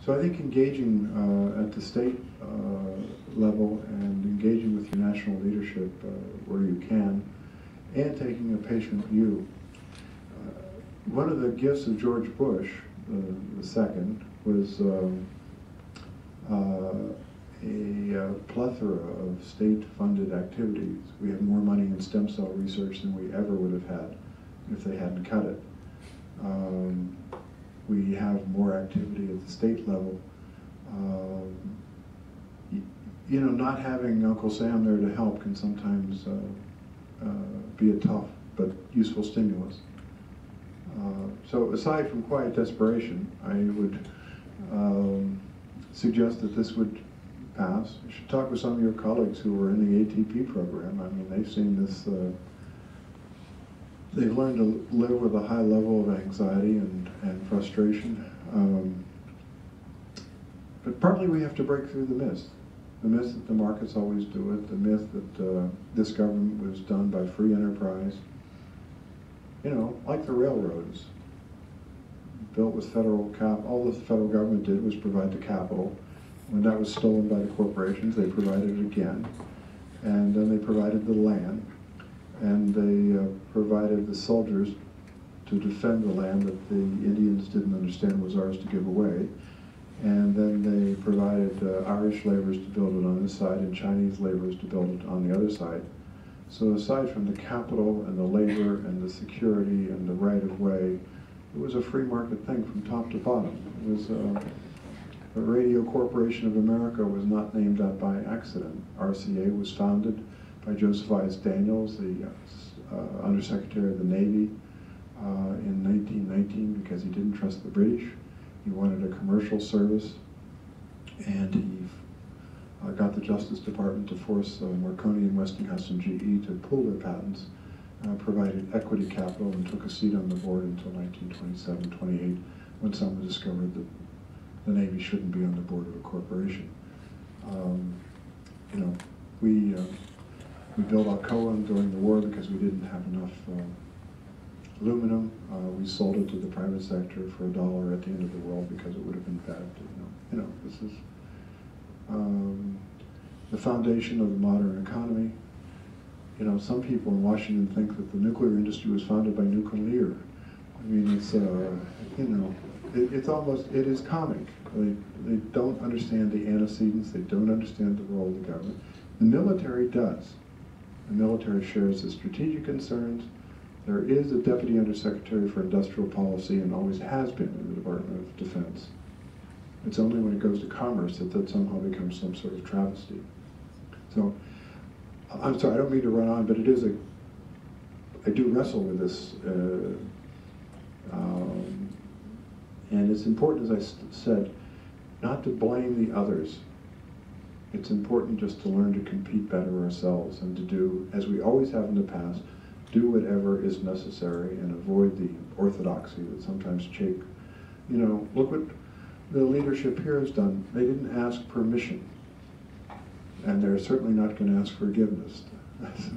So I think engaging at the state level and engaging with your national leadership where you can, and taking a patient view. One of the gifts of George Bush, the second, was a plethora of state-funded activities. We have more money in stem cell research than we ever would have had if they hadn't cut it. We have more activity at the state level. You know, not having Uncle Sam there to help can sometimes be a tough but useful stimulus. So aside from quiet desperation, I would suggest that this would pass. You should talk with some of your colleagues who were in the ATP program. I mean, they've seen this, they've learned to live with a high level of anxiety and frustration. But partly we have to break through the myth that the markets always do it, the myth that this government was done by free enterprise. You know, like the railroads, built with federal cap. All the federal government did was provide the capital. When that was stolen by the corporations, they provided it again. And then they provided the land. And they provided the soldiers to defend the land that the Indians didn't understand was ours to give away. And then they provided Irish laborers to build it on this side and Chinese laborers to build it on the other side. So aside from the capital and the labor and the security and the right-of-way, it was a free market thing from top to bottom. It was the Radio Corporation of America was not named that by accident. RCA was founded by Joseph I.S. Daniels, the Undersecretary of the Navy, in 1919 because he didn't trust the British. He wanted a commercial service, and he got the Justice Department to force Marconi and Westinghouse and GE to pull their patents, provided equity capital, and took a seat on the board until 1927-28, when someone discovered that the Navy shouldn't be on the board of a corporation. You know, we built Alcoa during the war because we didn't have enough aluminum. We sold it to the private sector for $1 at the end of the world because it would have been bad. You know, this is the foundation of the modern economy. You know, some people in Washington think that the nuclear industry was founded by nuclear. I mean, it's you know, it's almost, it is comic. They don't understand the antecedents. They don't understand the role of the government. The military does. The military shares the strategic concerns. There is a Deputy Undersecretary for Industrial Policy and always has been in the Department of Defense. It's only when it goes to commerce that that somehow becomes some sort of travesty. So, I'm sorry, I don't mean to run on, but it is I do wrestle with this. And it's important, as I said, not to blame the others. It's important just to learn to compete better ourselves and to do, as we always have in the past, do whatever is necessary and avoid the orthodoxy that sometimes shake. You know, look what the leadership here has done. They didn't ask permission, and they're certainly not going to ask forgiveness. Just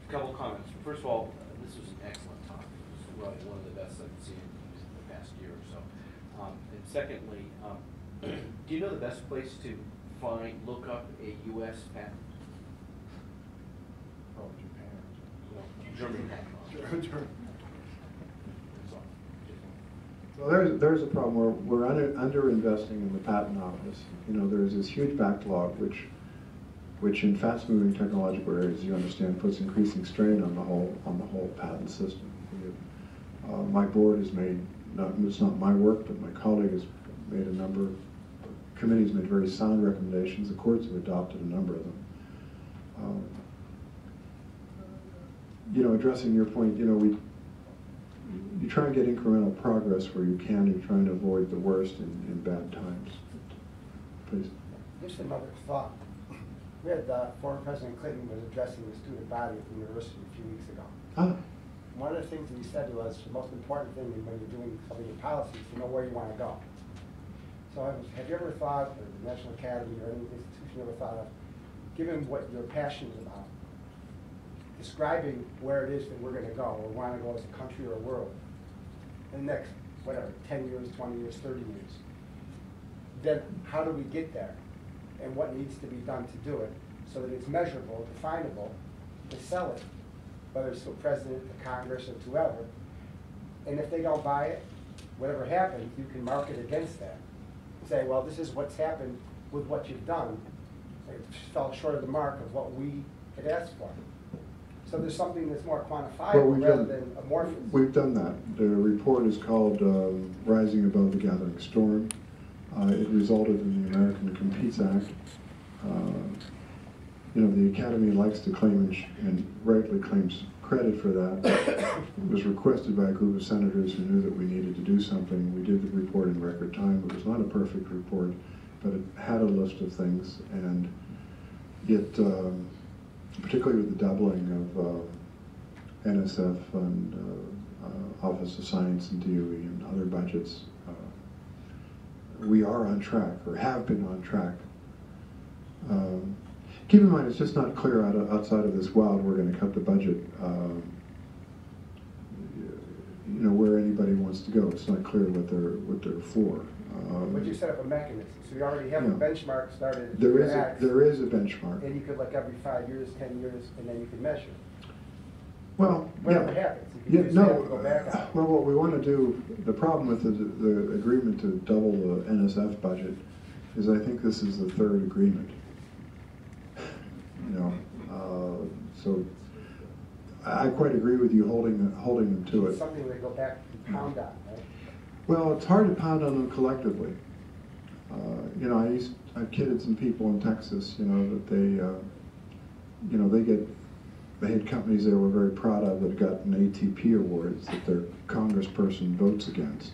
a couple comments. First of all, this was an excellent talk. It was probably one of the best I've seen in the past year or so. And secondly, do you know the best place to look up a U.S. patent? Oh, Japan. No, German patent. German. Well, there's a problem where we're underinvesting in the patent office. You know, there's this huge backlog, which in fast-moving technological areas, you understand, puts increasing strain on the whole patent system. My board has made, it's not my work, but my colleague has made a number. Committees made very sound recommendations. The courts have adopted a number of them. You know, addressing your point, you know, you try and get incremental progress where you can. You're trying to avoid the worst in bad times. Please. Just another thought. We had former President Clinton was addressing the student body at the university a few weeks ago. Ah. One of the things that he said was the most important thing when you're doing some of your policies is to know where you want to go. So have you ever thought, or the National Academy or any institution ever thought of, given what you're passionate about, describing where it is that we're going to go or want to go as a country or a world in the next whatever, 10 years, 20 years, 30 years. Then how do we get there? And what needs to be done to do it so that it's measurable, definable, to sell it, whether it's to a president, to Congress, or to whoever. And if they don't buy it, whatever happens, you can market against that. Say, well, this is what's happened with what you've done. It fell short of the mark of what we had asked for. So there's something that's more quantifiable rather than amorphous. We've done that. The report is called Rising Above the Gathering Storm. It resulted in the American Competes Act. You know, the Academy likes to claim and rightly claims credit for that. It was requested by a group of senators who knew that we needed to do something. We did the report in record time. It was not a perfect report, but it had a list of things, and it, particularly with the doubling of NSF and Office of Science and DOE and other budgets, we are on track, or have been on track. Keep in mind, it's just not clear outside of this wild, we're going to cut the budget, you know, where anybody wants to go. It's not clear what they're for. But you set up a mechanism, so you already have a benchmark started. There is a benchmark. And you could look every 5 years, 10 years, and then you can measure. Well, whatever yeah. happens, Yeah, you no. have to go back out. Well, what we want to do, the problem with the agreement to double the NSF budget is I think this is the third agreement. You know, so I quite agree with you holding them to it. It's something they go back and pound on, right? Well, it's hard to pound on them collectively. You know, I kidded some people in Texas, you know, that they, you know, they had companies they were very proud of that got an ATP awards that their congressperson votes against.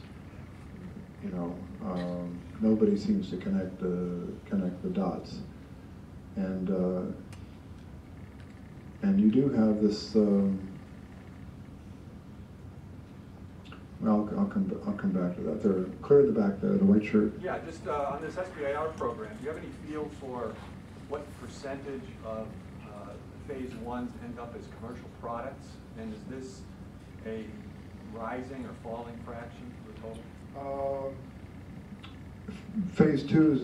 You know, nobody seems to connect the dots, and you do have this. Well, I'll come back to that. They're clear in the back there, the white shirt. Yeah, just on this SBIR program, do you have any feel for what percentage of phase ones end up as commercial products? And is this a rising or falling fraction of the total? Phase two is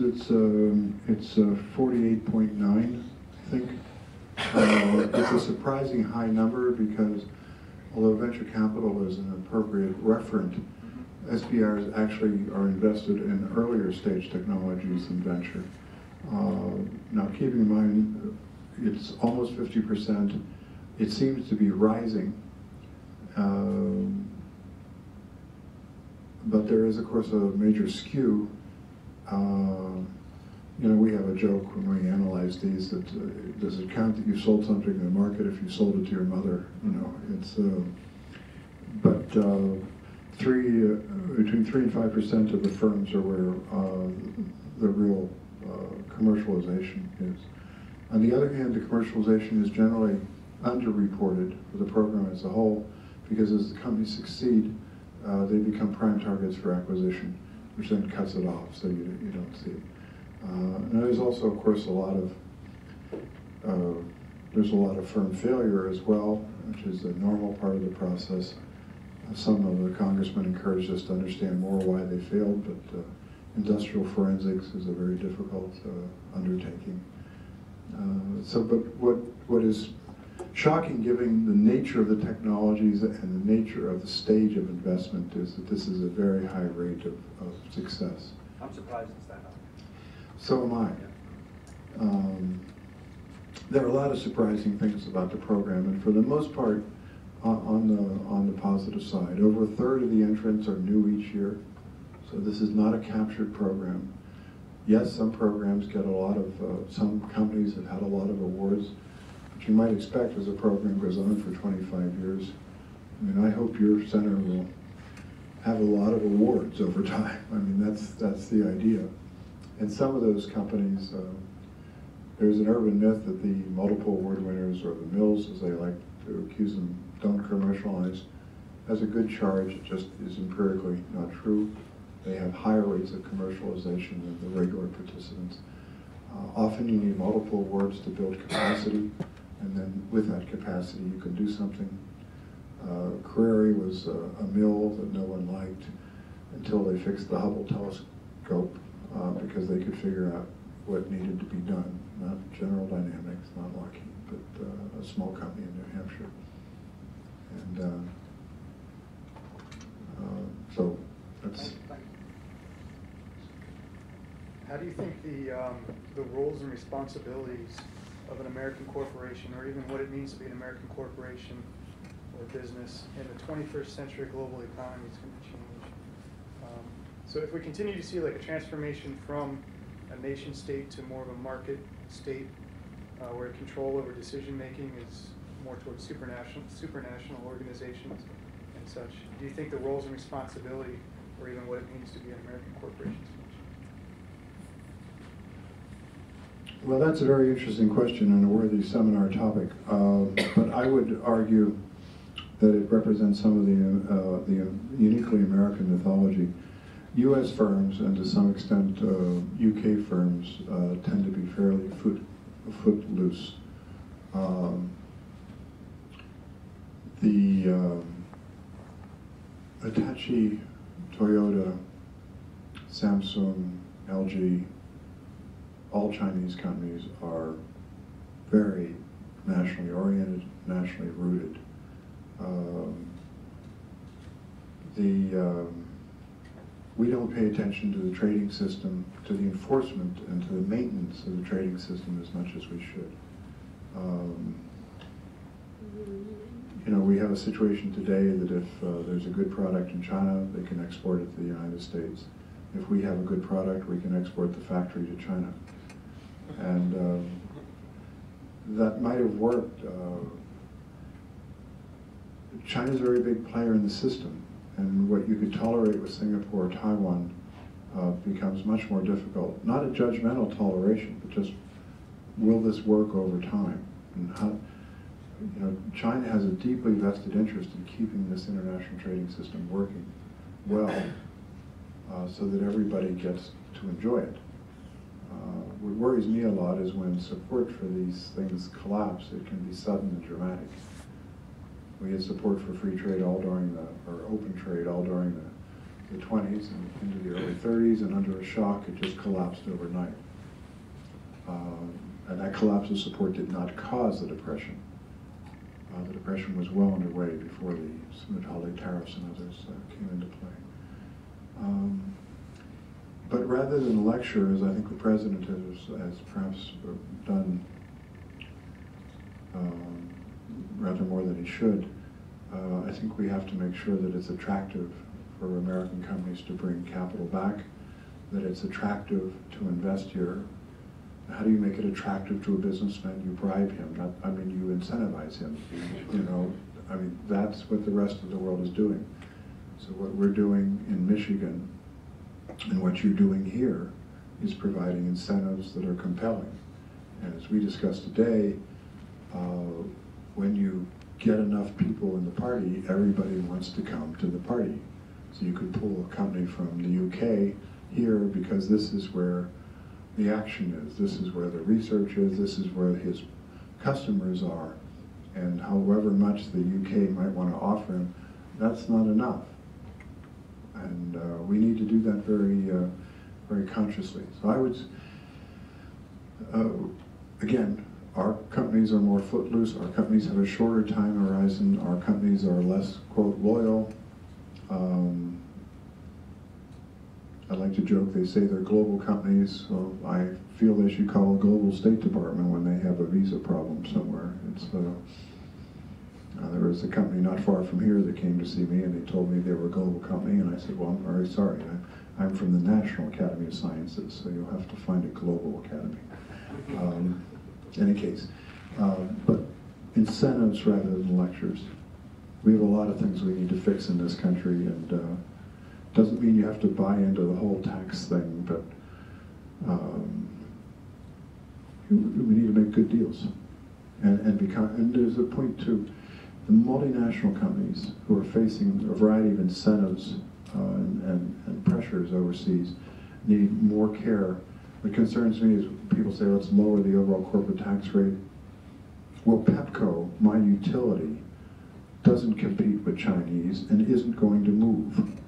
it's 48.9, I think. It's a surprising high number because although venture capital is an appropriate referent, SBIRs actually are invested in earlier stage technologies than venture. Now, keeping in mind, it's almost 50%. It seems to be rising. But there is, of course, a major skew. You know, we have a joke when we analyze these that does it count that you sold something in the market if you sold it to your mother? You know, it's but between 3 and 5% of the firms are where the real commercialization is. On the other hand, the commercialization is generally underreported for the program as a whole, because as the companies succeed, they become prime targets for acquisition, which then cuts it off, so you don't see it. And there's also, of course, a lot of firm failure as well, which is a normal part of the process. Some of the congressmen encouraged us to understand more why they failed, but industrial forensics is a very difficult undertaking. But what is shocking, given the nature of the technologies and the nature of the stage of investment, is that this is a very high rate of success. I'm surprised it's that high. So am I. There are a lot of surprising things about the program, and for the most part, on the positive side. Over a third of the entrants are new each year, so this is not a captured program. Yes, some programs get a lot of, some companies have had a lot of awards, which you might expect as a program goes on for 25 years. I mean, I hope your center will have a lot of awards over time. I mean, that's the idea. And some of those companies, there's an urban myth that the multiple award winners, or the mills as they like to accuse them, don't commercialize. That's a good charge, it just is empirically not true. They have higher rates of commercialization than the regular participants. Often you need multiple awards to build capacity, and then with that capacity you can do something. Carreri was a mill that no one liked. until they fixed the Hubble telescope, because they could figure out what needed to be done. Not General Dynamics, not Lockheed, but a small company in New Hampshire. And so that's. How do you think the roles and responsibilities of an American corporation, or even what it means to be an American corporation or business in the 21st century global economy is going to change? So if we continue to see like a transformation from a nation state to more of a market state, where control over decision making is more towards supranational organizations and such, do you think the roles and responsibility, or even what it means to be an American corporation, is going to change? Well, that's a very interesting question and a worthy seminar topic. But I would argue that it represents some of the uniquely American mythology. U.S. firms, and to some extent UK firms, tend to be fairly footloose. The Hitachi, Toyota, Samsung, LG, all Chinese companies are very nationally oriented, nationally rooted. We don't pay attention to the trading system, to the enforcement, and to the maintenance of the trading system as much as we should. You know, we have a situation today that if there's a good product in China, they can export it to the United States. If we have a good product, we can export the factory to China. And that might have worked. China's a very big player in the system, and what you could tolerate with Singapore or Taiwan becomes much more difficult. Not a judgmental toleration, but just, will this work over time? And how, you know, China has a deeply vested interest in keeping this international trading system working well, so that everybody gets to enjoy it. What worries me a lot is when support for these things collapse. It can be sudden and dramatic. We had support for free trade all during or open trade all during the 20s and into the early 30s, and under a shock, it just collapsed overnight. And that collapse of support did not cause the Depression. The Depression was well underway before the Smoot-Hawley tariffs and others came into play. But rather than lecture, as I think the President has perhaps done rather more than he should, I think we have to make sure that it's attractive for American companies to bring capital back, that it's attractive to invest here. How do you make it attractive to a businessman? You bribe him, you incentivize him. You know, that's what the rest of the world is doing. So what we're doing in Michigan and what you're doing here is providing incentives that are compelling. And as we discussed today, when you get enough people in the party, everybody wants to come to the party. So you could pull a company from the UK here because this is where the action is, this is where the research is, this is where his customers are, and however much the UK might want to offer him, that's not enough. And we need to do that very consciously. So I would, again, our companies are more footloose, our companies have a shorter time horizon, our companies are less, quote, loyal. I like to joke, they say they're global companies, so I feel they should call a global State Department when they have a visa problem somewhere. It's, there was a company not far from here that came to see me and they told me they were a global company, and I said, well, I'm very sorry, I'm from the National Academy of Sciences, so you'll have to find a global academy. In any case, but incentives rather than lectures. We have a lot of things we need to fix in this country, and doesn't mean you have to buy into the whole tax thing, but we need to make good deals. And there's a point too, the multinational companies who are facing a variety of incentives and pressures overseas need more care. What concerns me is people say, let's lower the overall corporate tax rate. Well, Pepco, my utility, doesn't compete with Chinese and isn't going to move.